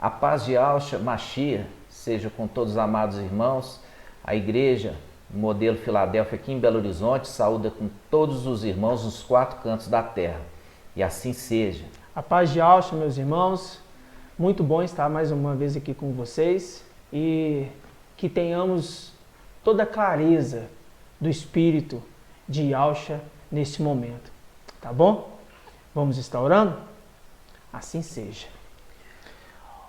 A paz de Yahshua Mashiach seja com todos os amados irmãos. A igreja Modelo Filadélfia aqui em Belo Horizonte saúda com todos os irmãos nos 4 cantos da terra. E assim seja. A paz de Yahshua, meus irmãos. Muito bom estar mais uma vez aqui com vocês e que tenhamos toda a clareza do Espírito de Yahshua neste momento. Tá bom? Vamos estar orando? Assim seja.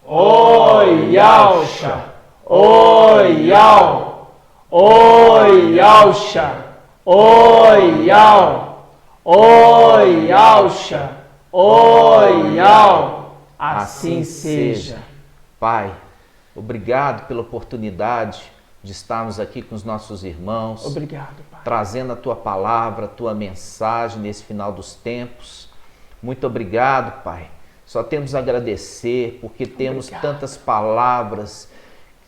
Oi, Yahshua! Oi, Yahshua! Oi, Yahshua! Oi, Yahshua! Oi, Yahshua! Oi, Yahshua! Assim seja. Pai, obrigado pela oportunidade de estarmos aqui com os nossos irmãos. Obrigado, Pai. Trazendo a Tua palavra, a Tua mensagem nesse final dos tempos. Muito obrigado, Pai. Só temos a agradecer porque temos tantas palavras,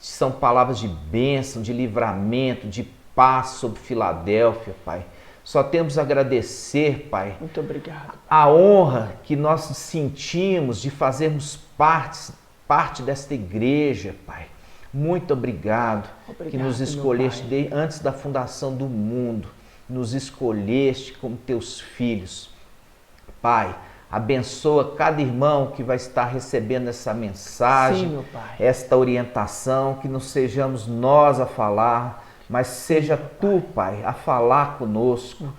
que são palavras de bênção, de livramento, de paz sobre Filadélfia, Pai. Só temos a agradecer, Pai. Muito obrigado. A honra que nós sentimos de fazermos parte desta igreja, Pai. Muito obrigado, que nos escolheste antes da fundação do mundo. Nos escolheste como teus filhos. Pai, abençoa cada irmão que vai estar recebendo essa mensagem, sim, meu Pai. Esta orientação, que não sejamos nós a falar, mas seja Tu, Pai, a falar conosco.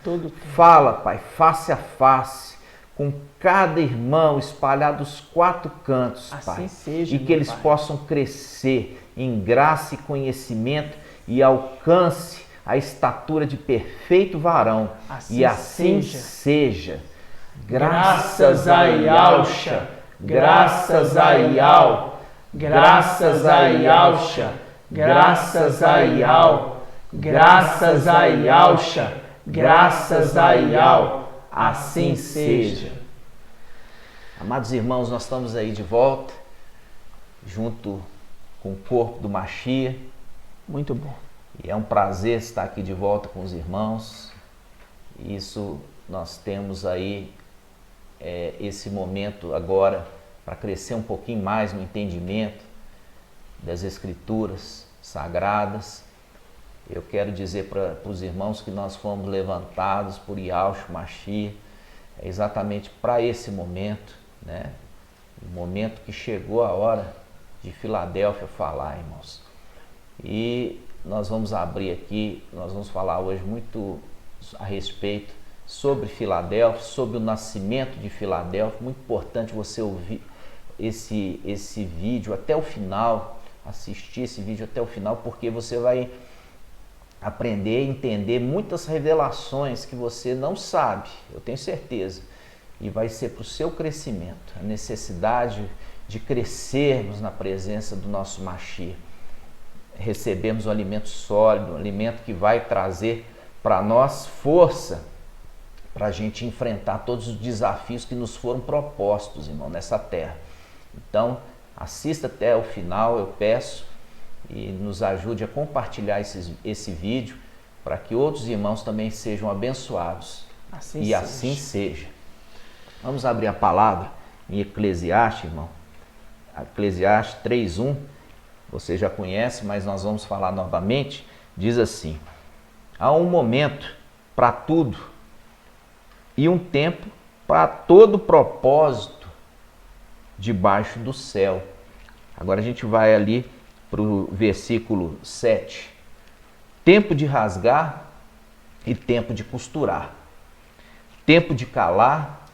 Fala, Pai, face a face, com cada irmão espalhado dos 4 cantos, assim Pai. Seja, e que eles possam crescer em graça e conhecimento e alcance a estatura de perfeito varão. E assim seja. Graças a Yahshua, graças a Yahweh, graças a Yahshua, graças a Yahweh, graças a Yahshua, graças a Yahweh, assim seja. Amados irmãos, nós estamos aí de volta, junto com o corpo do Mashiach. Muito bom. E é um prazer estar aqui de volta com os irmãos. Isso nós temos aí esse momento agora para crescer um pouquinho mais no entendimento das Escrituras Sagradas. Eu quero dizer para os irmãos que nós fomos levantados por Yahshua Mashiach exatamente para esse momento, né? O momento que chegou a hora de Filadélfia falar, irmãos. E nós vamos abrir aqui, nós vamos falar hoje muito a respeito sobre Filadélfia, sobre o nascimento de Filadélfia. Muito importante você ouvir esse vídeo até o final, assistir esse vídeo até o final, porque você vai aprender e entender muitas revelações que você não sabe, eu tenho certeza, e vai ser para o seu crescimento, a necessidade de crescermos na presença do nosso Mashiach, recebemos um alimento sólido, um alimento que vai trazer para nós força, para a gente enfrentar todos os desafios que nos foram propostos, irmão, nessa terra. Então, assista até o final, eu peço, e nos ajude a compartilhar esse vídeo, para que outros irmãos também sejam abençoados. Assim seja. Vamos abrir a palavra em Eclesiastes, irmão. Eclesiastes 3:1, você já conhece, mas nós vamos falar novamente. Diz assim: há um momento para tudo, e um tempo para todo propósito debaixo do céu. Agora a gente vai ali para o versículo 7. Tempo de rasgar e tempo de costurar. Tempo de calar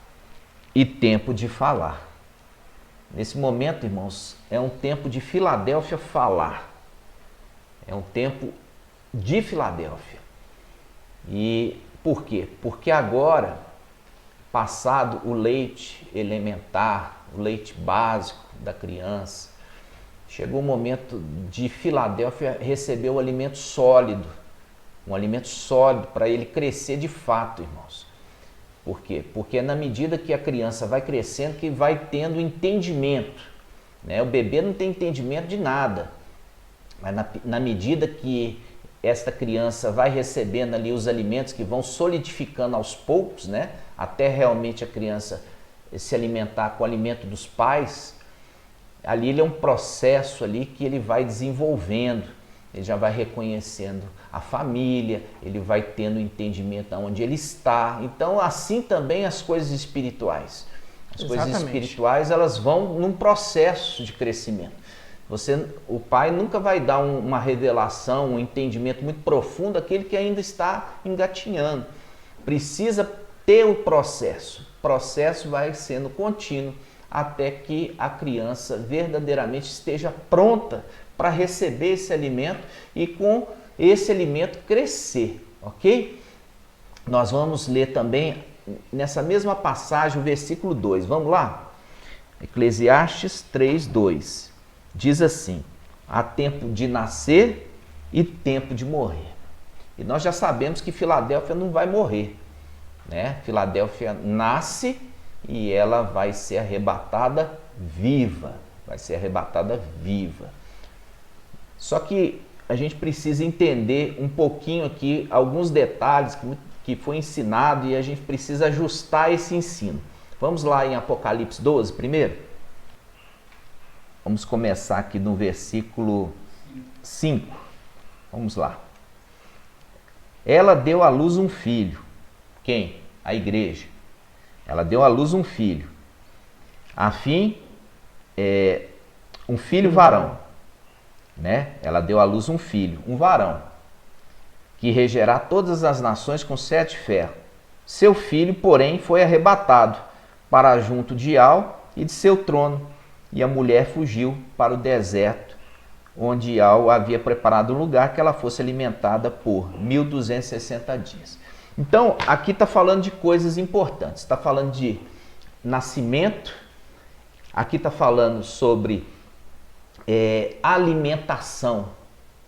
e tempo de falar. Nesse momento, irmãos, é um tempo de Filadélfia falar. É um tempo de Filadélfia. E por quê? Porque agora, passado o leite elementar, o leite básico da criança, chegou o momento de Filadélfia receber o alimento sólido, um alimento sólido para ele crescer de fato, irmãos. Por quê? Porque é na medida que a criança vai crescendo que vai tendo entendimento, né? O bebê não tem entendimento de nada, mas na medida que esta criança vai recebendo ali os alimentos que vão solidificando aos poucos, né? Até realmente a criança se alimentar com o alimento dos pais, Ali ele é um processo ali que ele vai desenvolvendo, ele já vai reconhecendo a família, ele vai tendo entendimento aonde ele está. Então, assim também as coisas espirituais. As coisas espirituais, elas vão num processo de crescimento. O pai nunca vai dar uma revelação, um entendimento muito profundo àquele que ainda está engatinhando. Precisa ter o processo. O processo vai sendo contínuo até que a criança verdadeiramente esteja pronta para receber esse alimento e com esse alimento crescer, ok? Nós vamos ler também nessa mesma passagem o versículo 2. Vamos lá? Eclesiastes 3:2. Diz assim: há tempo de nascer e tempo de morrer. E nós já sabemos que Filadélfia não vai morrer, né? Filadélfia nasce e ela vai ser arrebatada viva. Vai ser arrebatada viva. Só que a gente precisa entender um pouquinho aqui alguns detalhes que foi ensinado e a gente precisa ajustar esse ensino. Vamos lá em Apocalipse 12 primeiro? Vamos começar aqui no versículo 5. Vamos lá. Ela deu à luz um filho. Quem? A igreja. Ela deu à luz um filho. A fim, um filho varão. Né? Ela deu à luz um filho, um varão, que regerá todas as nações com 7 ferros. Seu filho, porém, foi arrebatado para junto de Ial e de seu trono, e a mulher fugiu para o deserto, onde Ial havia preparado um lugar que ela fosse alimentada por 1260 dias. Então, aqui está falando de coisas importantes. Está falando de nascimento, aqui está falando sobre alimentação,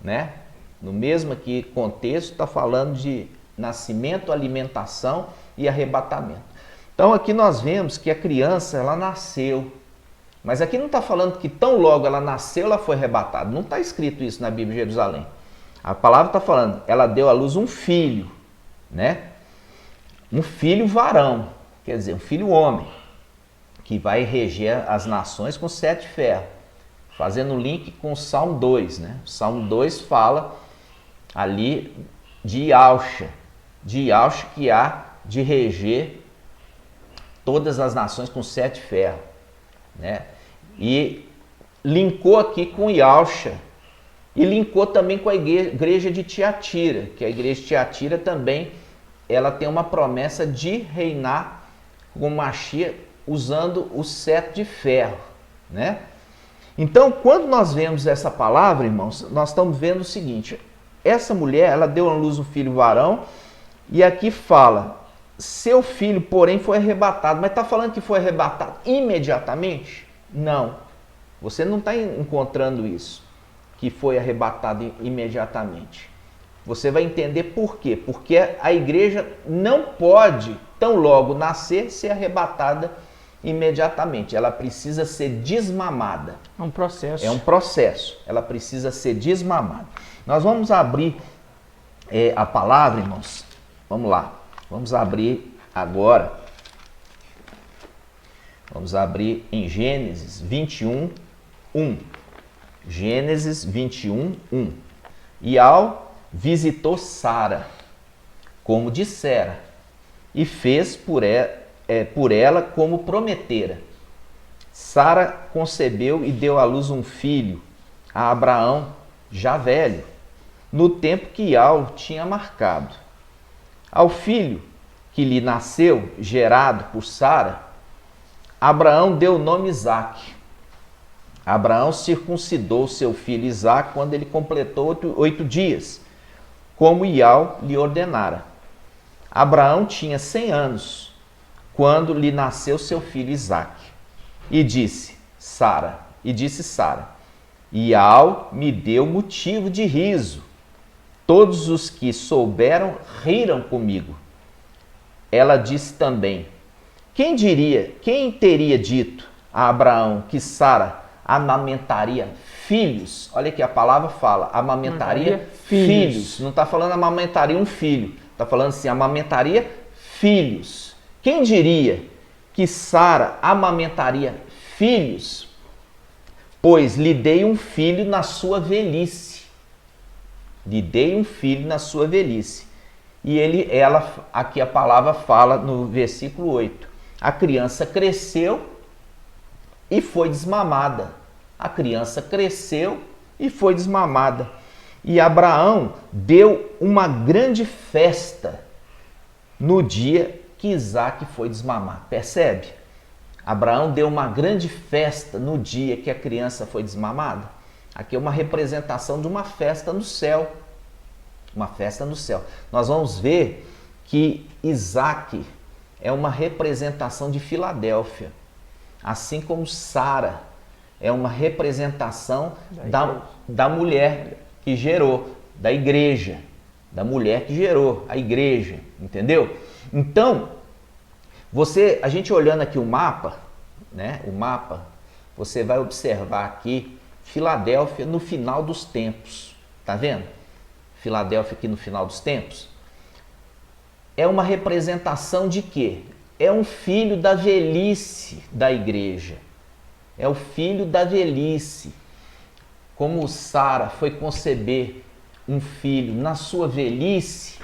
né? No mesmo aqui contexto, está falando de nascimento, alimentação e arrebatamento. Então aqui nós vemos que a criança, ela nasceu, mas aqui não está falando que tão logo ela nasceu, ela foi arrebatada. Não está escrito isso na Bíblia de Jerusalém. A palavra está falando, ela deu à luz um filho, né? Um filho varão, quer dizer, um filho homem, que vai reger as nações com 7 ferros. Fazendo link com o Salmo 2, né? O Salmo 2 fala ali de Yahusha que há de reger todas as nações com 7 ferros, né? E linkou aqui com Yahusha e linkou também com a igreja de Tiatira, que a igreja de Tiatira também ela tem uma promessa de reinar com Mashiach usando o cetro de ferro, né? Então, quando nós vemos essa palavra, irmãos, nós estamos vendo o seguinte: essa mulher, ela deu à luz um filho varão, e aqui fala, seu filho, porém, foi arrebatado. Mas está falando que foi arrebatado imediatamente? Não. Você não está encontrando isso, que foi arrebatado imediatamente. Você vai entender por quê. Porque a igreja não pode, tão logo nascer, ser arrebatada imediatamente. Ela precisa ser desmamada. É um processo. É um processo. Ela precisa ser desmamada. Nós vamos abrir a palavra, irmãos. Vamos lá. Vamos abrir agora. Vamos abrir em Gênesis 21, 1. Gênesis 21, 1. Ial visitou Sara, como dissera, e fez por ela como prometera. Sara concebeu e deu à luz um filho a Abraão, já velho, no tempo que Ial tinha marcado. Ao filho que lhe nasceu, gerado por Sara, Abraão deu o nome Isaque. Abraão circuncidou seu filho Isaque quando ele completou 8 dias, como Ial lhe ordenara. Abraão tinha 100 anos quando lhe nasceu seu filho Isaque. E disse Sara, Ial me deu motivo de riso. Todos os que souberam riram comigo. Ela disse também, quem teria dito a Abraão que Sara amamentaria filhos? Olha que a palavra fala, amamentaria filhos. Não está falando amamentaria um filho, está falando assim, amamentaria filhos. Quem diria que Sara amamentaria filhos? pois lhe dei um filho na sua velhice. Lhe dei um filho na sua velhice. E aqui a palavra fala no versículo 8. A criança cresceu e foi desmamada. A criança cresceu e foi desmamada. E Abraão deu uma grande festa no dia que Isaque foi desmamado. Percebe? Abraão deu uma grande festa no dia que a criança foi desmamada. Aqui é uma representação de uma festa no céu. Uma festa no céu. Nós vamos ver que Isaque é uma representação de Filadélfia. Assim como Sara é uma representação da mulher que gerou, da igreja, da mulher que gerou a igreja, entendeu? Então, a gente olhando aqui o mapa, né? O mapa, você vai observar aqui Filadélfia no final dos tempos, tá vendo? Filadélfia aqui no final dos tempos. É uma representação de quê? É um filho da velhice da igreja. É o filho da velhice. Como Sara foi conceber um filho na sua velhice,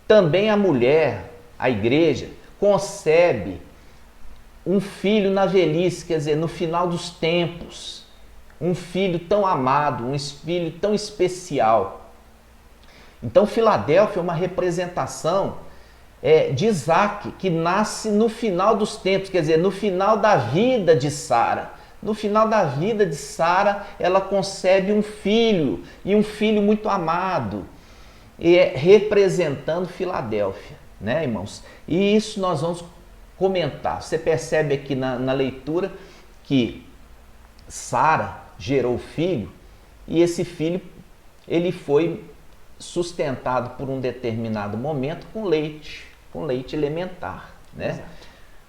também a mulher, a igreja, concebe um filho na velhice, quer dizer, no final dos tempos. Um filho tão amado, um filho tão especial. Então, Filadélfia é uma representação de Isaque, que nasce no final dos tempos, quer dizer, no final da vida de Sara. No final da vida de Sara, ela concebe um filho, e um filho muito amado, representando Filadélfia, né, irmãos? E isso nós vamos comentar. Você percebe aqui na leitura que Sara gerou o filho, e esse filho ele foi sustentado por um determinado momento com leite elementar, né? Exato.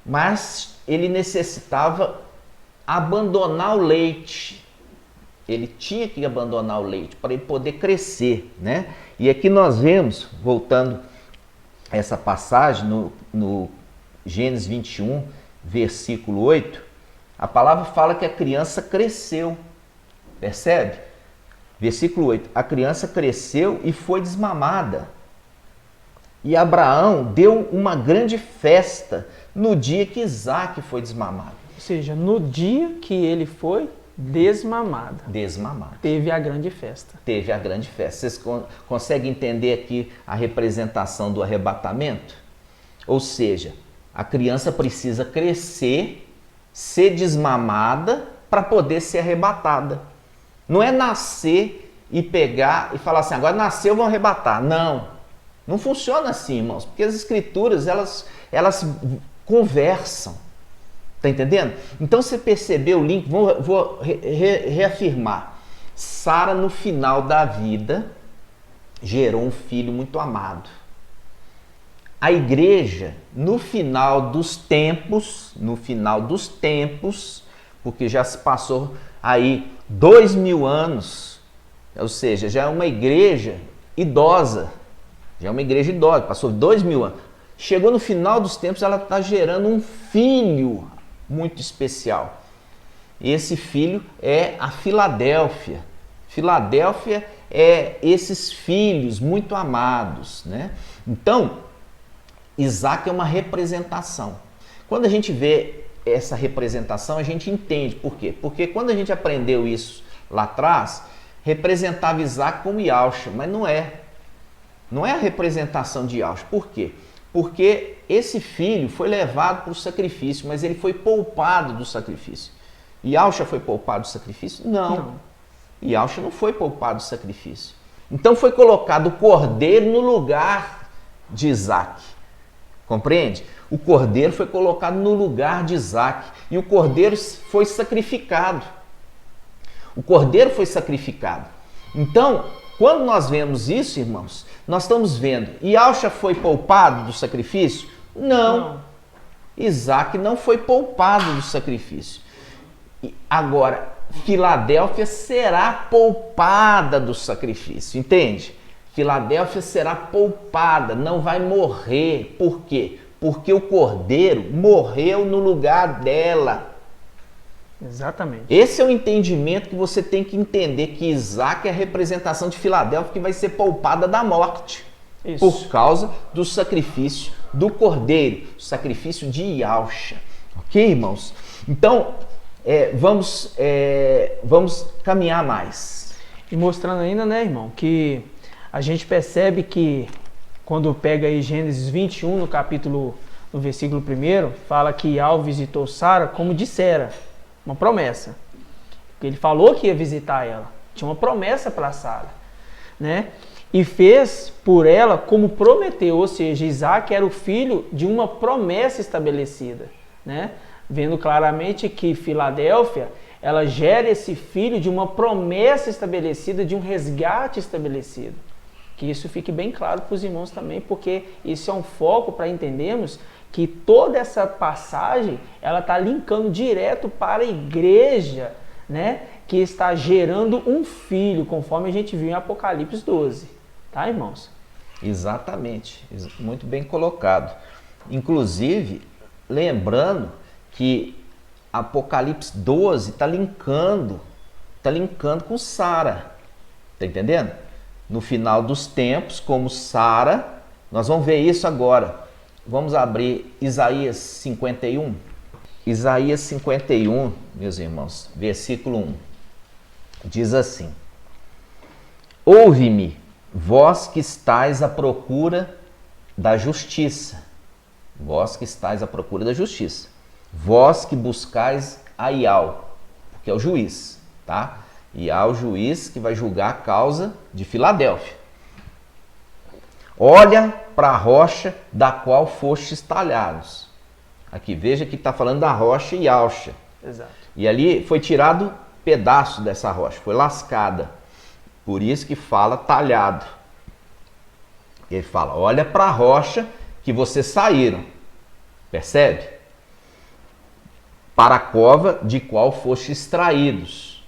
Mas ele necessitava abandonar o leite. Ele tinha que abandonar o leite para ele poder crescer, né? E aqui nós vemos, voltando a essa passagem no Gênesis 21, versículo 8, a palavra fala que a criança cresceu. Percebe? Versículo 8. A criança cresceu e foi desmamada. E Abraão deu uma grande festa no dia que Isaque foi desmamado. Ou seja, no dia que ele foi desmamado. Desmamado. Teve a grande festa. Teve a grande festa. Vocês conseguem entender aqui a representação do arrebatamento? Ou seja, a criança precisa crescer, ser desmamada para poder ser arrebatada. Não é nascer e pegar e falar assim, agora nasceu, vão arrebatar. Não funciona assim, irmãos, porque as escrituras, elas conversam. Tá entendendo? Então você percebeu o link, vou reafirmar. Sara, no final da vida, gerou um filho muito amado. A igreja, no final dos tempos, porque já se passou aí 2000 anos, ou seja, já é uma igreja idosa, passou 2000 anos. Chegou no final dos tempos, ela está gerando um filho muito especial. E esse filho é a Filadélfia. Filadélfia é esses filhos muito amados, né? Então, Isaque é uma representação. Quando a gente vê essa representação, a gente entende por quê? Porque quando a gente aprendeu isso lá atrás, representava Isaque como Yahshua, mas não é. Não é a representação de Yahshua. Por quê? Porque esse filho foi levado para o sacrifício, mas ele foi poupado do sacrifício. Yahshua foi poupado do sacrifício? Não. Yahshua não foi poupado do sacrifício. Então foi colocado o cordeiro no lugar de Isaque. Compreende? O cordeiro foi colocado no lugar de Isaque e o cordeiro foi sacrificado. O cordeiro foi sacrificado. Então, quando nós vemos isso, irmãos, nós estamos vendo, Yahshua foi poupado do sacrifício? Não. Isaque não foi poupado do sacrifício. Agora, Filadélfia será poupada do sacrifício, entende? Filadélfia será poupada, não vai morrer. Por quê? Porque o cordeiro morreu no lugar dela. Exatamente. Esse é o entendimento que você tem que entender, que Isaac é a representação de Filadélfia que vai ser poupada da morte. Isso. Por causa do sacrifício do cordeiro, o sacrifício de Yahusha. Ok, irmãos? Então, vamos caminhar mais. E mostrando ainda, né, irmão, que a gente percebe que quando pega aí Gênesis 21, no versículo 1, fala que Yahweh visitou Sara como dissera, uma promessa. Ele falou que ia visitar ela, tinha uma promessa para Sara, né? E fez por ela como prometeu, ou seja, Isaac era o filho de uma promessa estabelecida, né? Vendo claramente que Filadélfia, ela gera esse filho de uma promessa estabelecida, de um resgate estabelecido. Que isso fique bem claro para os irmãos também, porque isso é um foco para entendermos que toda essa passagem, ela está linkando direto para a igreja, né? Que está gerando um filho, conforme a gente viu em Apocalipse 12. Tá, irmãos? Exatamente, muito bem colocado. Inclusive, lembrando que Apocalipse 12 está linkando com Sara, tá entendendo? No final dos tempos, como Sara, nós vamos ver isso agora. Vamos abrir Isaías 51. Isaías 51, meus irmãos, versículo 1. Diz assim: Ouve-me, vós que estáis à procura da justiça. Vós que estáis à procura da justiça. Vós que buscais a Iau, porque é o juiz, tá? Iau é o juiz que vai julgar a causa de Filadélfia. Olha para a rocha da qual fostes talhados. Aqui, veja que está falando da rocha Yahusha. Exato. E ali foi tirado pedaço dessa rocha, foi lascada. Por isso que fala talhado. Ele fala, olha para a rocha que vocês saíram. Percebe? Para a cova de qual fostes extraídos.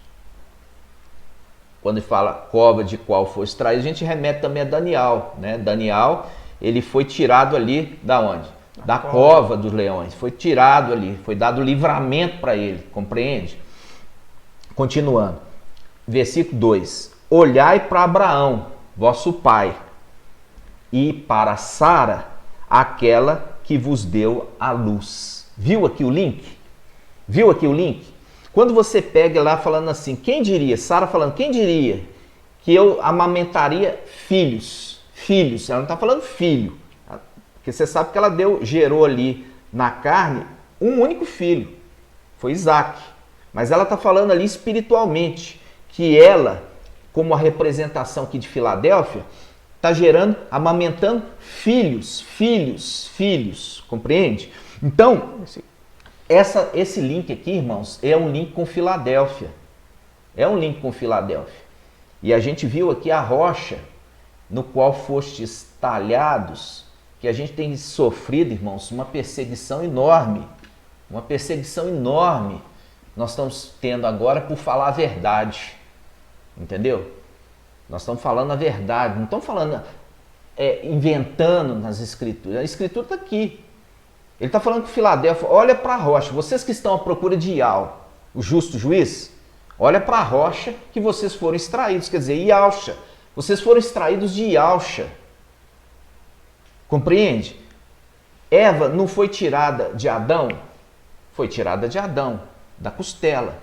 Quando ele fala cova de qual foi extraído, a gente remete também a Daniel, né? Daniel, ele foi tirado ali da onde? Da cova dos leões. Foi tirado ali, foi dado livramento para ele, compreende? Continuando. Versículo 2. Olhai para Abraão, vosso pai, e para Sara, aquela que vos deu a luz. Viu aqui o link? Viu aqui o link? Quando você pega lá falando assim, quem diria, Sara falando, quem diria que eu amamentaria filhos? Filhos, ela não está falando filho, porque você sabe que ela gerou ali na carne um único filho, foi Isaac. Mas ela está falando ali espiritualmente, que ela, como a representação aqui de Filadélfia, está amamentando filhos, compreende? Então, esse link aqui, irmãos, é um link com Filadélfia. É um link com Filadélfia. E a gente viu aqui a rocha no qual fostes talhados, que a gente tem sofrido, irmãos, uma perseguição enorme. Uma perseguição enorme nós estamos tendo agora por falar a verdade. Entendeu? Nós estamos falando a verdade, não estamos falando, inventando nas escrituras. A escritura está aqui. Ele está falando com Filadélfia, olha para a rocha, vocês que estão à procura de Iau, o justo juiz, olha para a rocha que vocês foram extraídos, quer dizer, Yahusha, vocês foram extraídos de Yahusha. Compreende? Eva não foi tirada de Adão? Foi tirada de Adão, da costela.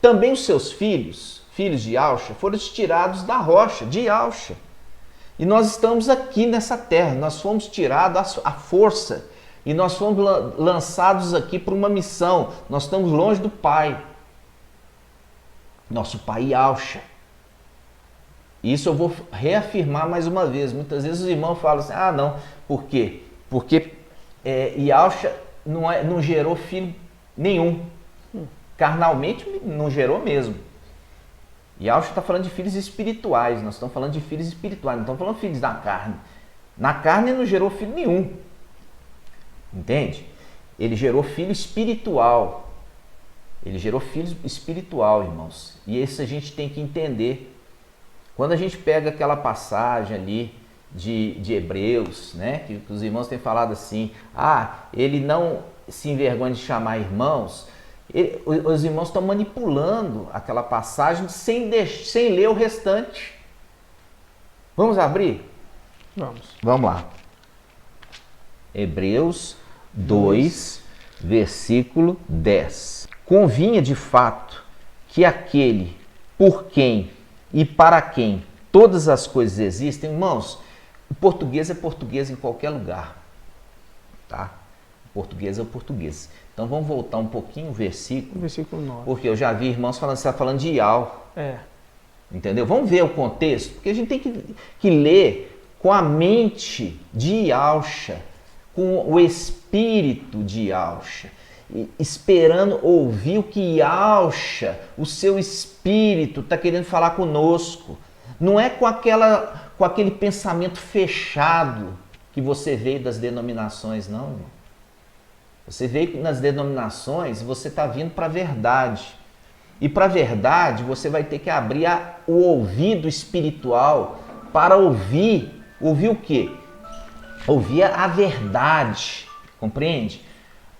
Também os seus filhos de Yahusha, foram tirados da rocha, de Yahusha. E nós estamos aqui nessa terra, nós fomos tirados à força, e nós fomos lançados aqui para uma missão. Nós estamos longe do Pai. Nosso Pai Yahusha. Isso eu vou reafirmar mais uma vez. Muitas vezes os irmãos falam assim, ah não, por quê? Porque Yahusha não gerou filho nenhum. Carnalmente não gerou mesmo. Yahusha está falando de filhos espirituais. Nós estamos falando de filhos espirituais, não estamos falando de filhos da carne. Na carne não gerou filho nenhum. Entende? Ele gerou filho espiritual. Ele gerou filho espiritual, irmãos. E isso a gente tem que entender. Quando a gente pega aquela passagem ali de Hebreus, né? Que os irmãos têm falado assim, ele não se envergonha de chamar irmãos, Os irmãos estão manipulando aquela passagem sem ler o restante. Vamos abrir? Vamos lá. Hebreus 2, versículo 10. Convinha de fato que aquele por quem e para quem todas as coisas existem, irmãos, o português é português em qualquer lugar, tá? O português é o português. Então vamos voltar um pouquinho o versículo. Versículo 9. Porque eu já vi irmãos falando, você está falando de Ial. Entendeu? Vamos ver o contexto, porque a gente tem que ler com a mente de Yalcha, com o espírito de Yalcha, esperando ouvir o que Yalcha, o seu espírito, está querendo falar conosco. Não é com aquele pensamento fechado que você veio das denominações, não, irmão. Você veio nas denominações e você está vindo para a verdade. E para a verdade você vai ter que abrir o ouvido espiritual para ouvir. Ouvir o quê? Ouvir a verdade. Compreende?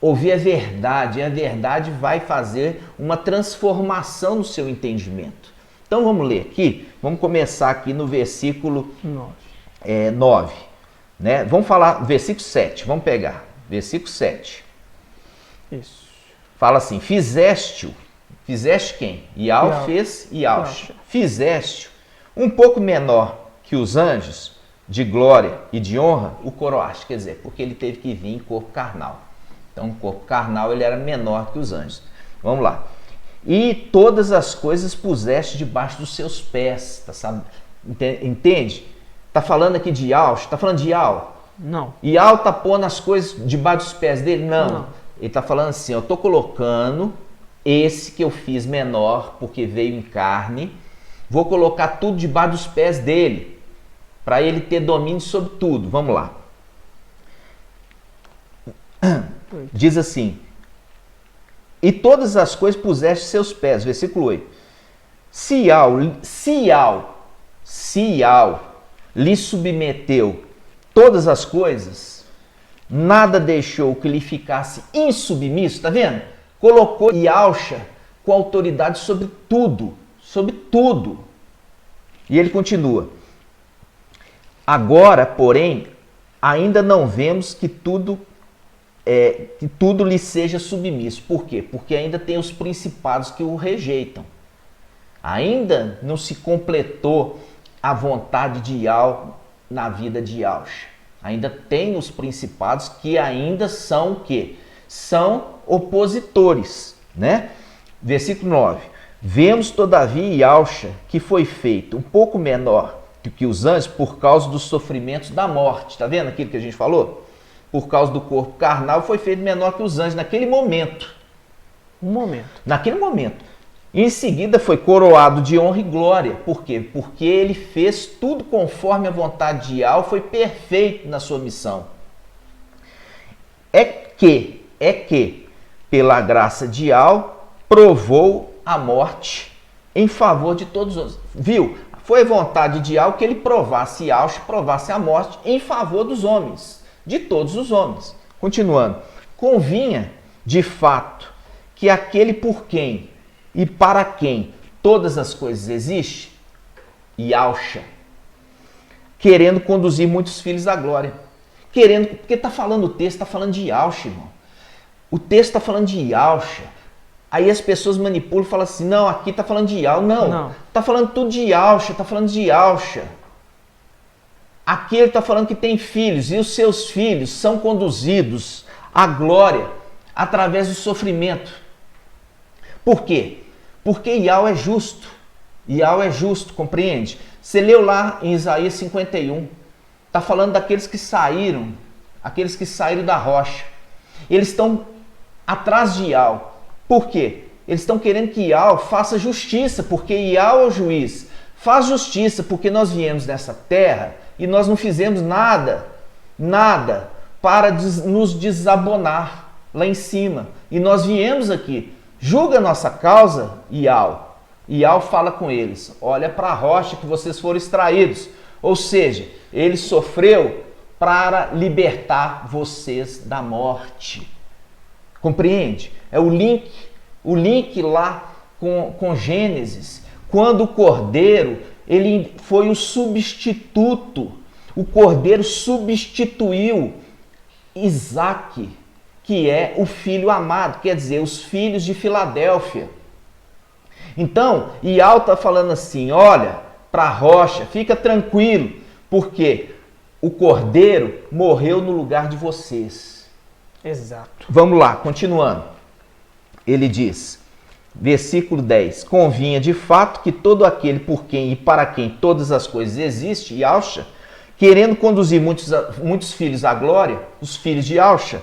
Ouvir a verdade. E a verdade vai fazer uma transformação no seu entendimento. Então vamos ler aqui. Vamos começar aqui no versículo 9. Né? Vamos falar, versículo 7. Vamos pegar. Versículo 7. Isso. Fala assim, fizeste quem? Ial fez Yalcha. Fizeste um pouco menor que os anjos, de glória e de honra, o coroaste. Quer dizer, porque ele teve que vir em corpo carnal. Então, o corpo carnal ele era menor que os anjos. Vamos lá. E todas as coisas puseste debaixo dos seus pés. Tá, entende? Está falando aqui de Yalcha. Está falando de Ial? Não. Ial está pondo as coisas debaixo dos pés dele? Não. Ele está falando assim, eu estou colocando esse que eu fiz menor, porque veio em carne, vou colocar tudo debaixo dos pés dele, para ele ter domínio sobre tudo. Vamos lá. Diz assim, e todas as coisas puseste seus pés, versículo 8. Se Ial lhe submeteu todas as coisas, nada deixou que lhe ficasse insubmisso, tá vendo? Colocou Yalcha com autoridade sobre tudo, sobre tudo. E ele continua. Agora, porém, ainda não vemos que tudo lhe seja submisso. Por quê? Porque ainda tem os principados que o rejeitam. Ainda não se completou a vontade de Ial na vida de Yalcha. Ainda tem os principados que ainda são o quê? São opositores, né? Versículo 9. Vemos, todavia, Yalcha, que foi feito um pouco menor do que os anjos por causa dos sofrimentos da morte. Tá vendo aquilo que a gente falou? Por causa do corpo carnal, foi feito menor que os anjos naquele momento. Naquele momento. Em seguida foi coroado de honra e glória. Por quê? Porque ele fez tudo conforme a vontade de Ial, foi perfeito na sua missão. É que, pela graça de Ial, provou a morte em favor de todos os. Viu? Foi vontade de Ial que ele provasse Ial, provasse a morte em favor dos homens, de todos os homens. Continuando. Convinha, de fato, que aquele por quem e para quem todas as coisas existem, Yalcha, querendo conduzir muitos filhos à glória. Porque está falando o texto, está falando de Yalcha, irmão. O texto está falando de Yalcha. Aí as pessoas manipulam e falam assim, não, aqui está falando de Ial. Não, está falando tudo de Yalcha, está falando de Yalcha. Aqui ele está falando que tem filhos, e os seus filhos são conduzidos à glória através do sofrimento. Por quê? Porque Ial é justo. Ial é justo, compreende? Você leu lá em Isaías 51. Está falando daqueles que saíram da rocha. Eles estão atrás de Ial. Por quê? Eles estão querendo que Ial faça justiça, porque Ial é o juiz. Faz justiça, porque nós viemos nessa terra e nós não fizemos nada para nos desabonar lá em cima. E nós viemos aqui. Julga a nossa causa, Ial. Ial fala com eles, olha para a rocha que vocês foram extraídos. Ou seja, ele sofreu para libertar vocês da morte. Compreende? É o o link lá com Gênesis, quando o cordeiro, ele foi o substituto, o cordeiro substituiu Isaac, que é o filho amado, quer dizer, os filhos de Filadélfia. Então, Ial está falando assim, olha, para a rocha, fica tranquilo, porque o cordeiro morreu no lugar de vocês. Exato. Vamos lá, continuando. Ele diz, versículo 10, convinha de fato que todo aquele por quem e para quem todas as coisas existem, Yahshua, querendo conduzir muitos filhos à glória, os filhos de Yahshua,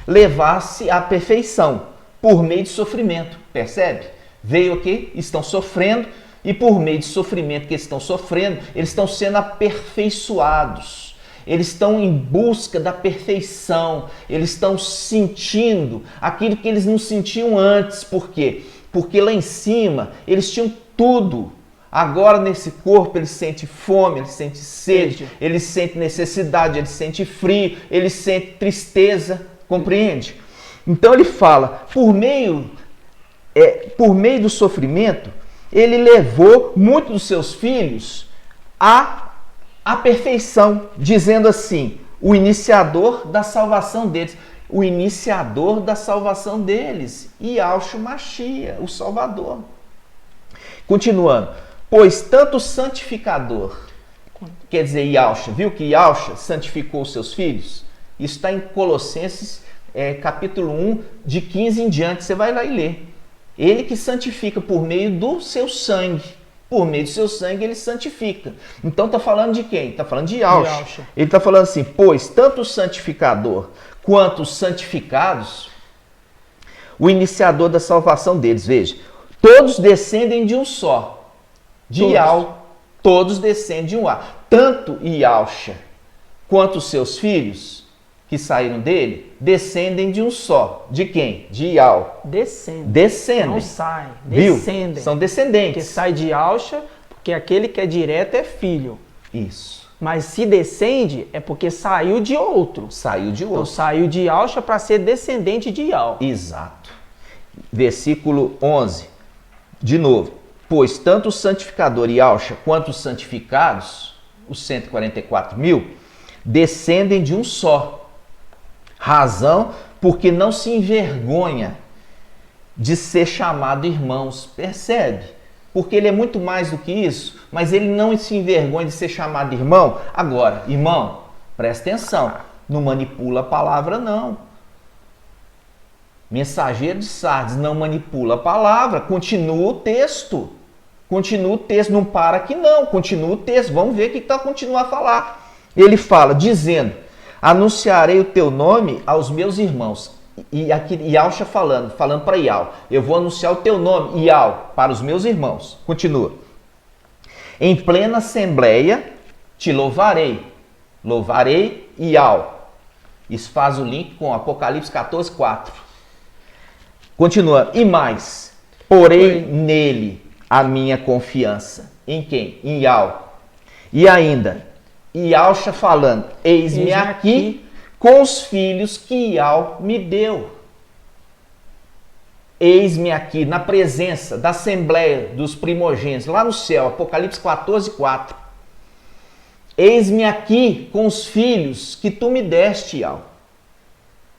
levasse à perfeição por meio de sofrimento. Percebe? Veio aqui, estão sofrendo, e por meio de sofrimento que eles estão sofrendo, eles estão sendo aperfeiçoados. Eles estão em busca da perfeição, eles estão sentindo aquilo que eles não sentiam antes. Por quê? Porque lá em cima eles tinham tudo. Agora nesse corpo eles sentem fome, eles sentem sede, eles sentem necessidade, eles sentem frio, eles sentem tristeza, compreende? Então ele fala, por meio do sofrimento, ele levou muitos dos seus filhos à perfeição, dizendo assim, o iniciador da salvação deles. O iniciador da salvação deles, Yahshua Mashiach, o Salvador. Continuando, pois tanto o santificador, quer dizer, Yahshua, viu que Yahshua santificou os seus filhos? Isso está em Colossenses, capítulo 1, de 15 em diante, você vai lá e lê. Ele que santifica por meio do seu sangue. Por meio do seu sangue ele santifica. Então está falando de quem? Está falando de Yahshua. Ele está falando assim, pois tanto o santificador quanto os santificados, o iniciador da salvação deles, veja, todos descendem de um só, de Yahweh, todos descendem de um A. Tanto Yahshua quanto os seus filhos que saíram dele, descendem de um só. De quem? De Yahweh. Descendem. Não saem, descendem. Viu? São descendentes. Porque sai de Yahshua, porque aquele que é direto é filho. Isso. Mas se descende, é porque saiu de outro. Saiu de outro. Então saiu de Yahshua para ser descendente de Yahweh. Exato. Versículo 11. De novo. Pois tanto o santificador Yahshua quanto os santificados, os 144 mil, descendem de um só. Razão porque não se envergonha de ser chamado irmãos. Percebe? Porque ele é muito mais do que isso, mas ele não se envergonha de ser chamado irmão. Agora, irmão, presta atenção, não manipula a palavra não. Mensageiro de Sardes não manipula a palavra, continua o texto. Continua o texto, não para aqui não, continua o texto. Vamos ver o que está continuando a falar. Ele fala, dizendo, anunciarei o teu nome aos meus irmãos. E aqui Yahshua falando para Yahweh, eu vou anunciar o teu nome, Yahweh, para os meus irmãos. Continua. Em plena assembleia te louvarei. Louvarei Yahweh. Isso faz o link com Apocalipse 14, 4. Continua. E mais, porei nele a minha confiança. Em quem? Em Yahweh. E ainda, Yahshua falando, eis-me aqui com os filhos que Yahweh me deu. Eis-me aqui na presença da assembleia dos primogênitos, lá no céu, Apocalipse 14, 4. Eis-me aqui com os filhos que tu me deste, Yahweh.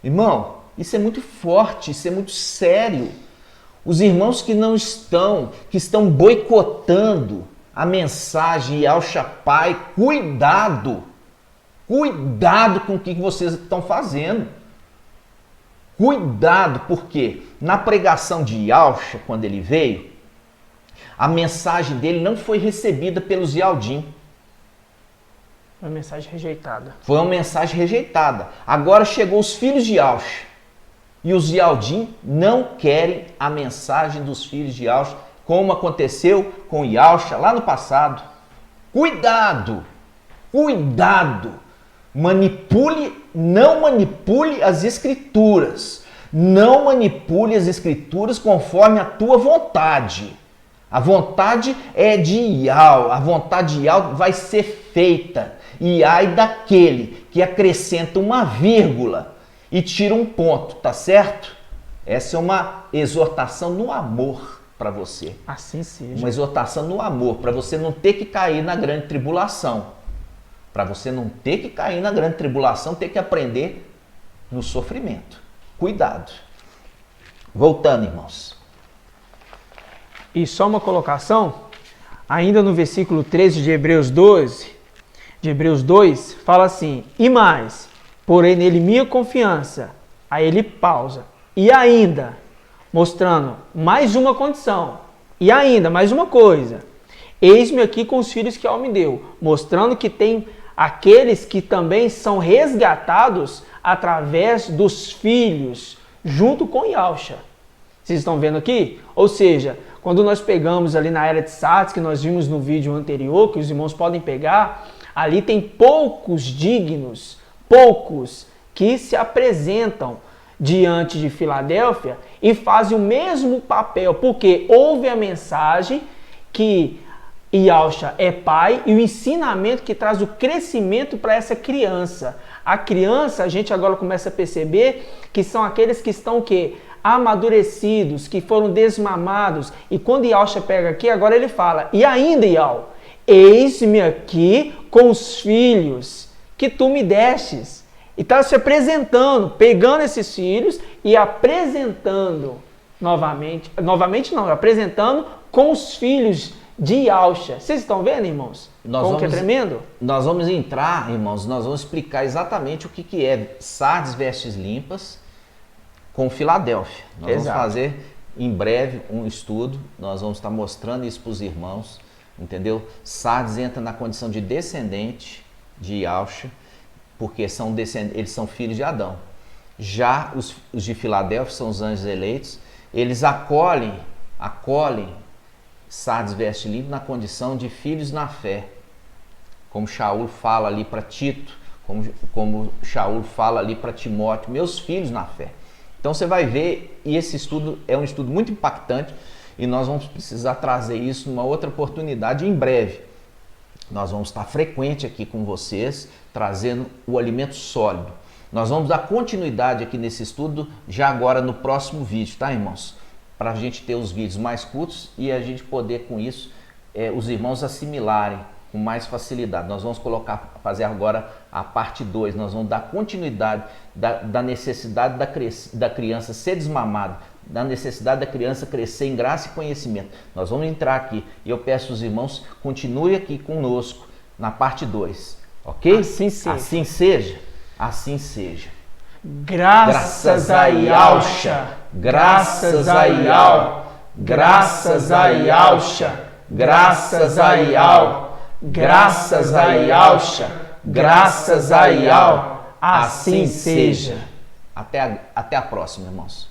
Irmão, isso é muito forte, isso é muito sério. Os irmãos que não estão, que estão boicotando a mensagem Yahshua Pai, cuidado. Cuidado com o que vocês estão fazendo. Cuidado, porque na pregação de Yahshua, quando ele veio, a mensagem dele não foi recebida pelos Yaldim. Uma mensagem rejeitada. Foi uma mensagem rejeitada. Agora chegou os filhos de Yahshua. E os Yaldim não querem a mensagem dos filhos de Yahshua, como aconteceu com Yahshua lá no passado. Cuidado! Cuidado! Não manipule as escrituras. Não manipule as escrituras conforme a tua vontade. A vontade é de Yahweh. A vontade de Yahweh vai ser feita. E ai daquele que acrescenta uma vírgula e tira um ponto, tá certo? Essa é uma exortação no amor para você. Assim seja. Uma exortação no amor, para você não ter que cair na grande tribulação. Para você não ter que cair na grande tribulação, ter que aprender no sofrimento. Cuidado. Voltando, irmãos. E só uma colocação, ainda no versículo 13 de Hebreus 12, de Hebreus 2, fala assim: e mais, porém nele minha confiança. Aí ele pausa. E ainda, mostrando mais uma condição. E ainda, mais uma coisa. Eis-me aqui com os filhos que Al me deu. Mostrando que tem aqueles que também são resgatados através dos filhos, junto com Yahusha. Vocês estão vendo aqui? Ou seja, quando nós pegamos ali na era de Sardes, que nós vimos no vídeo anterior, que os irmãos podem pegar, ali tem poucos dignos, poucos que se apresentam diante de Filadélfia e fazem o mesmo papel, porque houve a mensagem que Yahusha é pai e o ensinamento que traz o crescimento para essa criança. A criança, a gente agora começa a perceber que são aqueles que estão o quê? Amadurecidos, que foram desmamados. E quando Yahusha pega aqui, agora ele fala: e ainda, Yahweh, eis-me aqui com os filhos que tu me destes. E está se apresentando, pegando esses filhos e apresentando novamente não, apresentando com os filhos de Yahusha. Vocês estão vendo, irmãos? Como que é tremendo? Nós vamos entrar, irmãos, nós vamos explicar exatamente o que é Sardes vestes limpas com Filadélfia. Nós vamos fazer em breve um estudo, nós vamos estar mostrando isso para os irmãos, entendeu? Sardes entra na condição de descendente de Yahusha, porque eles são filhos de Adão. Já os de Filadélfia são os anjos eleitos, eles acolhem Sardes veste limpo na condição de filhos na fé, como Shaul fala ali para Tito, como Shaul fala ali para Timóteo, meus filhos na fé. Então você vai ver, e esse estudo é um estudo muito impactante, e nós vamos precisar trazer isso numa outra oportunidade em breve. Nós vamos estar frequente aqui com vocês, trazendo o alimento sólido. Nós vamos dar continuidade aqui nesse estudo, já agora no próximo vídeo, tá, irmãos? Para a gente ter os vídeos mais curtos e a gente poder, com isso, os irmãos assimilarem com mais facilidade. Nós vamos fazer agora a parte 2, nós vamos dar continuidade da necessidade da criança ser desmamada, da necessidade da criança crescer em graça e conhecimento. Nós vamos entrar aqui e eu peço aos irmãos, continue aqui conosco na parte 2, ok? Assim seja. Assim seja. Assim seja. Graças a Yahusha, graças a Yahweh, graças a Yahusha, graças a Yahweh, graças a Yahusha, graças a Yahweh, assim seja. Até a próxima, irmãos.